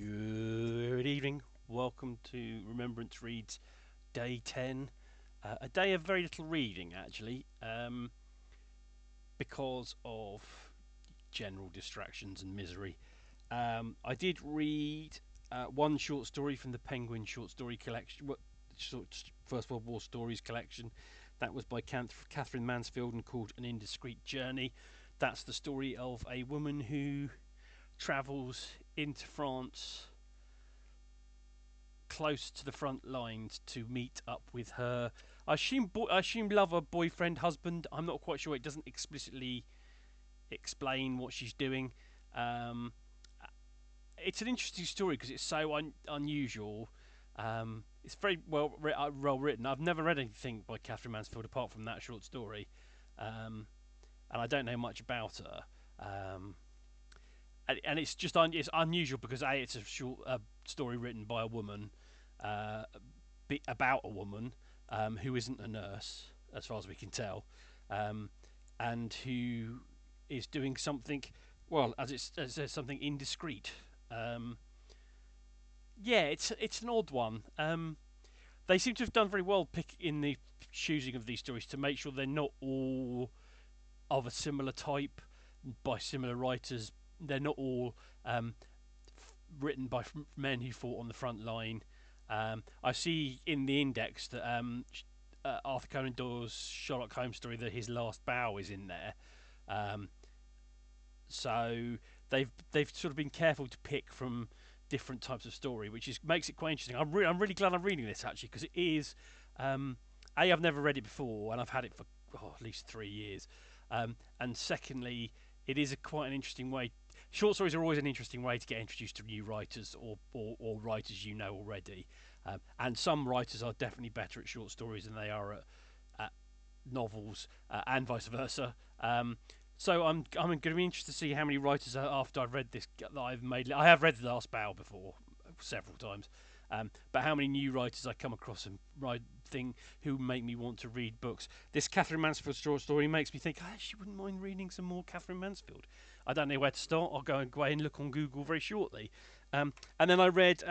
Good evening. Welcome to Remembrance Reads Day 10. A day of very little reading, actually, because of general distractions and misery. I did read one short story from the Penguin short story collection, First World War stories collection. That was by Katherine Mansfield and called An Indiscreet Journey. That's the story of a woman who travels into France close to the front lines to meet up with her. I assume lover, boyfriend, husband. I'm not quite sure. It doesn't explicitly explain what she's doing. Um, it's an interesting story because it's so unusual. It's very well written. I've never read anything by Katherine Mansfield apart from that short story, and I don't know much about her. And it's just it's unusual because it's a short story written by a woman, uh, about a woman who isn't a nurse, as far as we can tell, um, and who is doing something, well, as it says, something indiscreet. Um, yeah, it's an odd one. They seem to have done very well in the choosing of these stories to make sure they're not all of a similar type by similar writers. They're not all written by men who fought on the front line. I see in the index that Arthur Conan Doyle's Sherlock Holmes story, that his last bow is in there. Um, so they've sort of been careful to pick from different types of story, which makes it quite interesting. I'm really glad I'm reading this actually because it is. I've never read it before, and I've had it for at least 3 years. And secondly, it is quite an interesting way. Short stories are always an interesting way to get introduced to new writers or writers you know already. And some writers are definitely better at short stories than they are at novels, and vice versa. So I'm going to be interested to see how many writers after I've read this that I've made. I have read The Last Bow before several times, but how many new writers I come across and who make me want to read books. This Katherine Mansfield short story makes me think I actually wouldn't mind reading some more Katherine Mansfield. I don't know where to start. I'll go away and look on Google very shortly. And then I read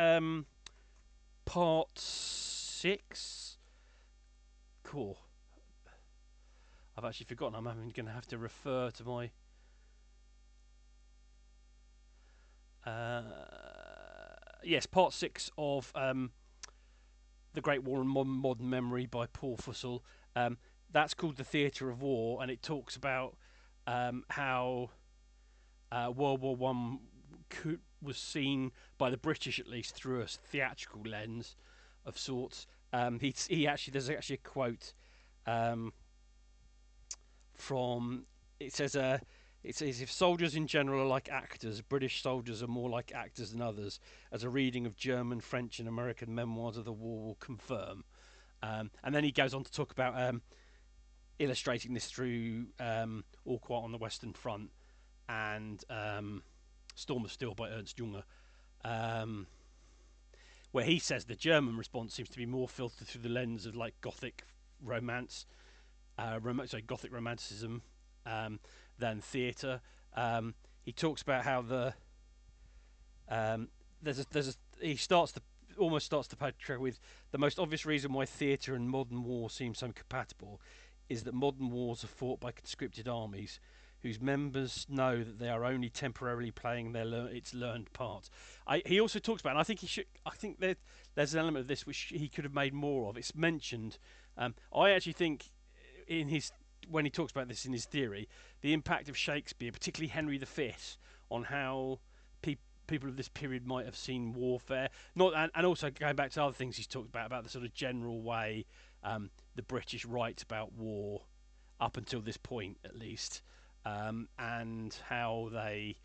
part 6. Cool. I've actually forgotten. I'm going to have to refer to my. Uh, yes, part 6 of The Great War and Modern Memory by Paul Fussell. That's called The Theatre of War, and it talks about how World War One was seen by the British, at least, through a theatrical lens of sorts. There's actually a quote from it says, if soldiers in general are like actors, British soldiers are more like actors than others, as a reading of German, French, and American memoirs of the war will confirm. And then he goes on to talk about illustrating this through All Quiet on the Western Front and Storm of Steel by Ernst Junger, where he says the German response seems to be more filtered through the lens of like Gothic romance, Gothic romanticism, than theatre. He talks about how he almost starts the portray with the most obvious reason why theatre and modern war seem so compatible is that modern wars are fought by conscripted armies whose members know that they are only temporarily playing its learned part. He also talks about, and I think there's an element of this which he could have made more of. It's mentioned. I actually think when he talks about this in his theory, the impact of Shakespeare, particularly Henry V, on how people of this period might have seen warfare. And also going back to other things he's talked about the sort of general way the British write about war up until this point, at least, and how they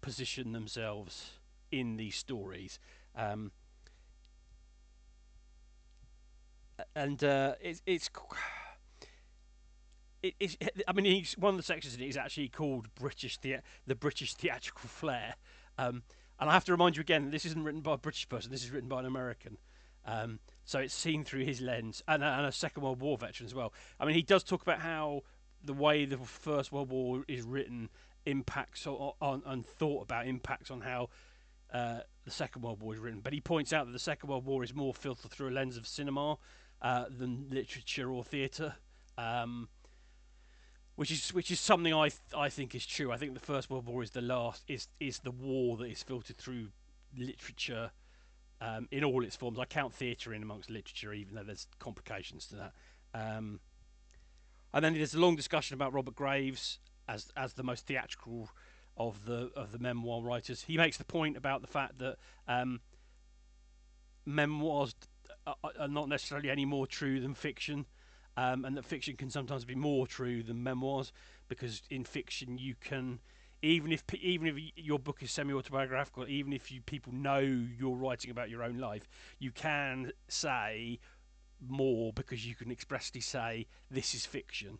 position themselves in these stories. And I mean, one of the sections in it is actually called the British theatrical flair. And I have to remind you again, this isn't written by a British person. This is written by an American. So it's seen through his lens, and a Second World War veteran as well. I mean, he does talk about how the way the First World War is written impacts on and thought about impacts on how the Second World War is written, but he points out that the Second World War is more filtered through a lens of cinema than literature or theatre, which is something I think is true. I think the First World War is the war that is filtered through literature in all its forms. I count theatre in amongst literature, even though there's complications to that. And then there's a long discussion about Robert Graves as the most theatrical of the memoir writers. He makes the point about the fact that memoirs are not necessarily any more true than fiction, and that fiction can sometimes be more true than memoirs, because in fiction you can, even if your book is semi-autobiographical, even if people know you're writing about your own life, you can say more because you can expressly say this is fiction,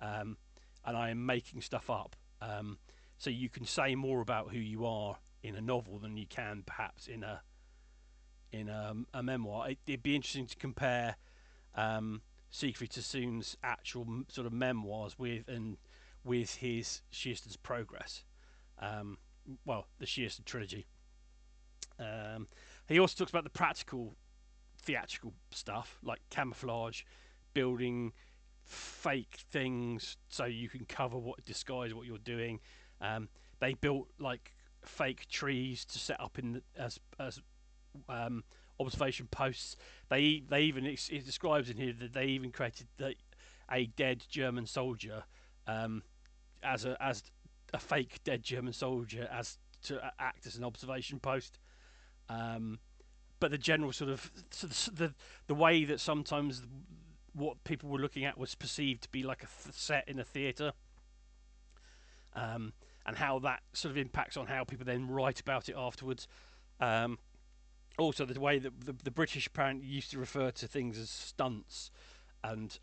and I am making stuff up. So you can say more about who you are in a novel than you can perhaps in a memoir. It'd be interesting to compare Siegfried Sassoon's actual sort of memoirs with his Shearston's Progress. Well, the Shearston trilogy. He also talks about the practical theatrical stuff like camouflage, building fake things so you can disguise what you're doing. They built like fake trees to set up as observation posts. They even, it describes in here that they even created a dead German soldier as a fake dead German soldier as to act as an observation post. But the general sort of the way that sometimes what people were looking at was perceived to be like a set in a theatre, and how that sort of impacts on how people then write about it afterwards. Also, the way that the British apparently used to refer to things as stunts, and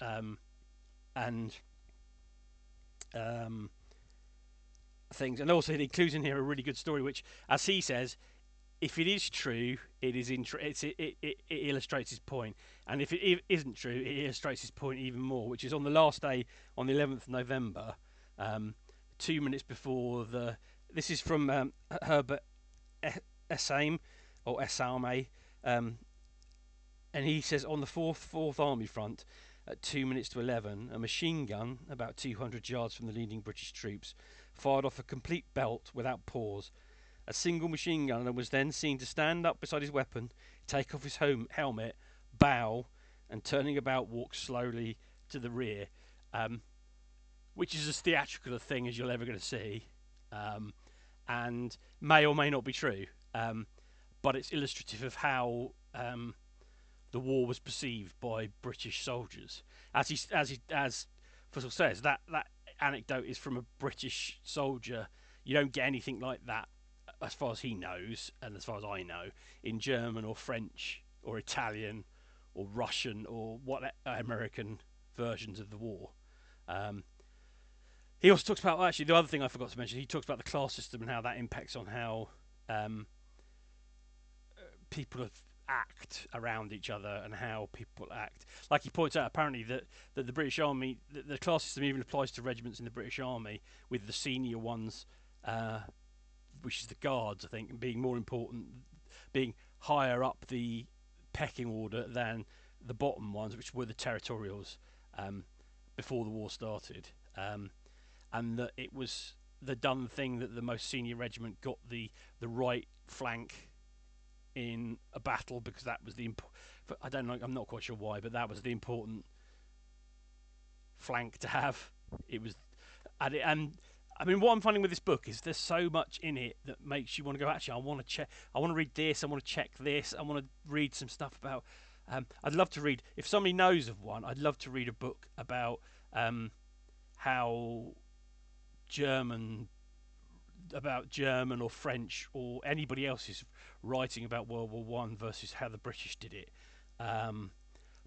things, and also it includes in here a really good story, which, as he says, if it is true, it illustrates his point, and if it isn't true, it illustrates his point even more. Which is on the last day, on the 11th of November, 2 minutes before the. This is from Herbert Esame or Esame, and he says on the Fourth Army front, at 2 minutes to 11, a machine gun about 200 yards from the leading British troops fired off a complete belt without pause. A single machine gunner was then seen to stand up beside his weapon, take off his helmet, bow, and turning about walk slowly to the rear, which is as theatrical a thing as you're ever going to see, and may or may not be true, but it's illustrative of how the war was perceived by British soldiers. As Fussell says, that anecdote is from a British soldier. You don't get anything like that, as far as he knows, and as far as I know, in German or French or Italian or Russian or what American versions of the war. He also talks about, actually, the other thing I forgot to mention, he talks about the class system and how that impacts on how people act around each other and how people act. Like he points out, apparently, that the British Army, the class system even applies to regiments in the British Army, with the senior ones, which is the Guards, I think, being more important, being higher up the pecking order than the bottom ones, which were the territorials, before the war started, and that it was the done thing that the most senior regiment got the right flank in a battle, because that was I don't know, I'm not quite sure why, but that was the important flank to have. It was, and I mean, what I'm finding with this book is there's so much in it that makes you want to go, actually, I want to check, I want to read this, I want to check this, I want to read some stuff about. I'd love to read, if somebody knows of one, I'd love to read a book about how German or French or anybody else is writing about World War One versus how the British did it,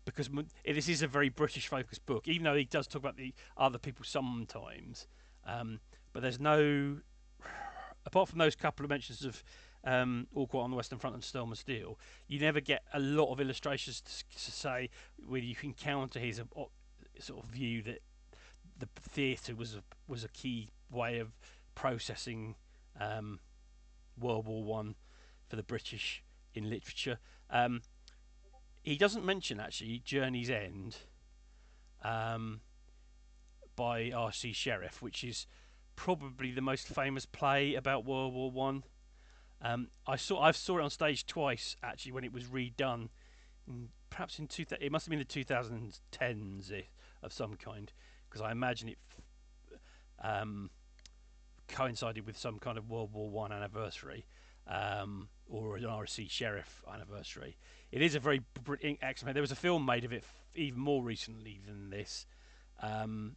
because this is a very British focused book, even though he does talk about the other people sometimes, but there's no, apart from those couple of mentions of All Quiet on the Western Front and Stelma Steel, you never get a lot of illustrations to say where you can counter his sort of view that the theatre was a key way of processing World War One for the British in literature. Um, he doesn't mention actually Journey's End um, by R.C. Sherriff, which is probably the most famous play about World War One. I saw it on stage twice actually when it was redone, perhaps in it must have been the 2010s of some kind, because I imagine it um, coincided with some kind of World War One anniversary, or an RC Sherriff anniversary. It is a very excellent. There was a film made of it even more recently than this. Um,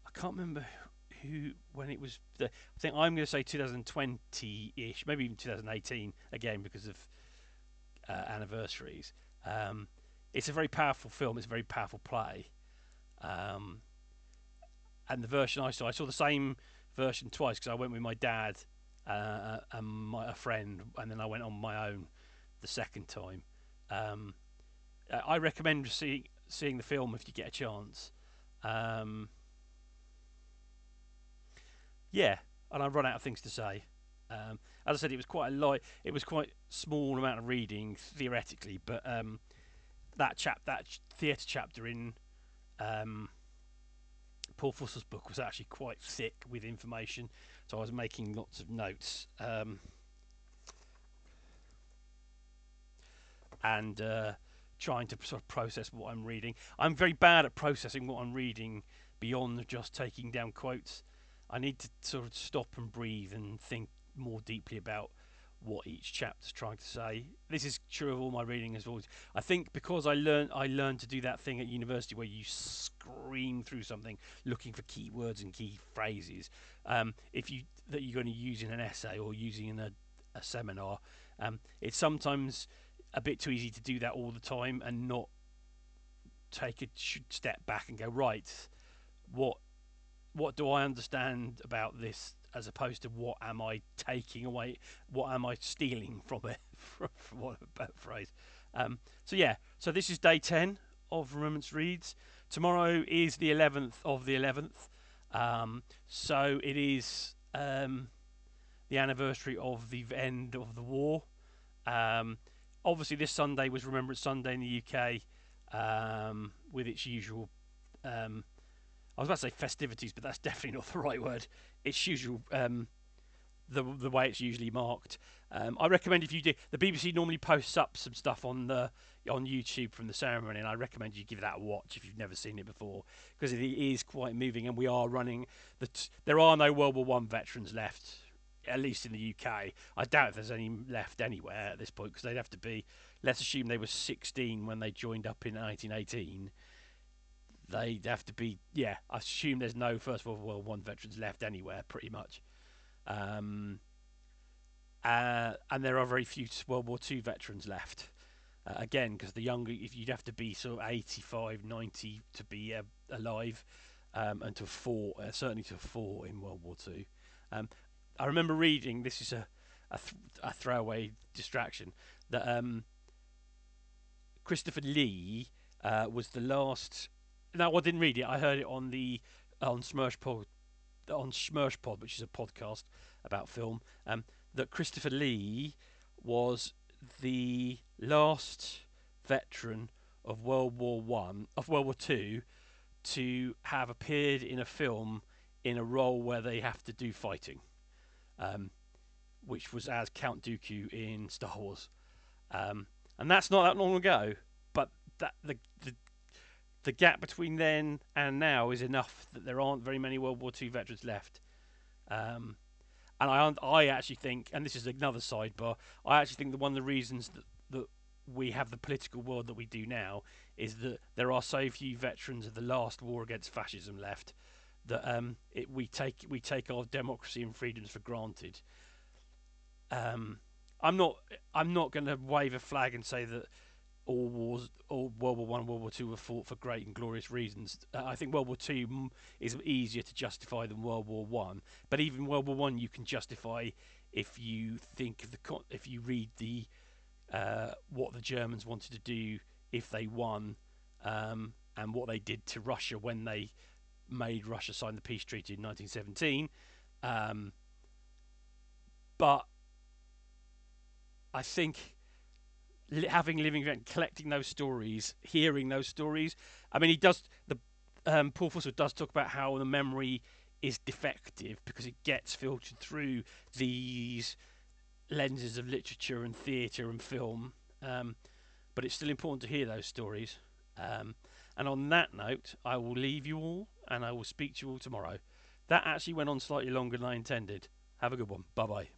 I can't remember who when it was. I think I'm going to say 2020-ish, maybe even 2018 again because of anniversaries. Um, it's a very powerful film. It's a very powerful play. Um, and the version I saw the same version twice because I went with my dad and a friend, and then I went on my own the second time. Um, I recommend seeing the film if you get a chance. Um, yeah, and I've run out of things to say. As I said, it was quite small amount of reading theoretically, but that theatre chapter in Paul Fussell's book was actually quite thick with information, so I was making lots of notes and trying to sort of process what I'm reading. I'm very bad at processing what I'm reading beyond just taking down quotes. I need to sort of stop and breathe and think more deeply about what each chapter's trying to say. This is true of all my reading as well. I think because I learned to do that thing at university where you scream through something looking for keywords and key phrases. If you that you're going to use in an essay or using in a seminar, it's sometimes a bit too easy to do that all the time and not take a step back and go, right, what do I understand about this, as opposed to what am I taking away, what am I stealing from it, from what a better phrase. So this is day 10 of Remembrance Reads. Tomorrow is the 11th of the 11th, so it is the anniversary of the end of the war. Obviously this Sunday was Remembrance Sunday in the UK, with its usual I was about to say festivities, but that's definitely not the right word. It's usual, the way it's usually marked. I recommend if you do, the BBC normally posts up some stuff on YouTube from the ceremony, and I recommend you give that a watch if you've never seen it before, because it is quite moving. And we are running there are no World War One veterans left, at least in the UK. I doubt if there's any left anywhere at this point, because they'd have to be. Let's assume they were 16 when they joined up in 1918. They'd have to be, I assume there's no First World War One veterans left anywhere, pretty much. And there are very few World War Two veterans left. Again, because the younger, if you'd have to be sort of 85, 90 to be alive, and to fought, certainly to fought in World War Two. I remember reading, this is a throwaway distraction, that Christopher Lee was the last. No, I didn't read it. I heard it on Smursh Pod, which is a podcast about film. That Christopher Lee was the last veteran of World War Two, to have appeared in a film in a role where they have to do fighting, which was as Count Dooku in Star Wars, and that's not that long ago. But that the gap between then and now is enough that there aren't very many World War II veterans left. And I actually think, and this is another sidebar, I actually think that one of the reasons that we have the political world that we do now is that there are so few veterans of the last war against fascism left that we take our democracy and freedoms for granted. I'm not going to wave a flag and say that all World War One, World War Two were fought for great and glorious reasons. I think World War Two is easier to justify than World War One. But even World War One, you can justify if you think of if you read the what the Germans wanted to do if they won, and what they did to Russia when they made Russia sign the peace treaty in 1917. But I think having living event, collecting those stories, hearing those stories. I mean, he does the Paul Fussell does talk about how the memory is defective because it gets filtered through these lenses of literature and theatre and film. But it's still important to hear those stories. And on that note, I will leave you all and I will speak to you all tomorrow. That actually went on slightly longer than I intended. Have a good one. Bye bye.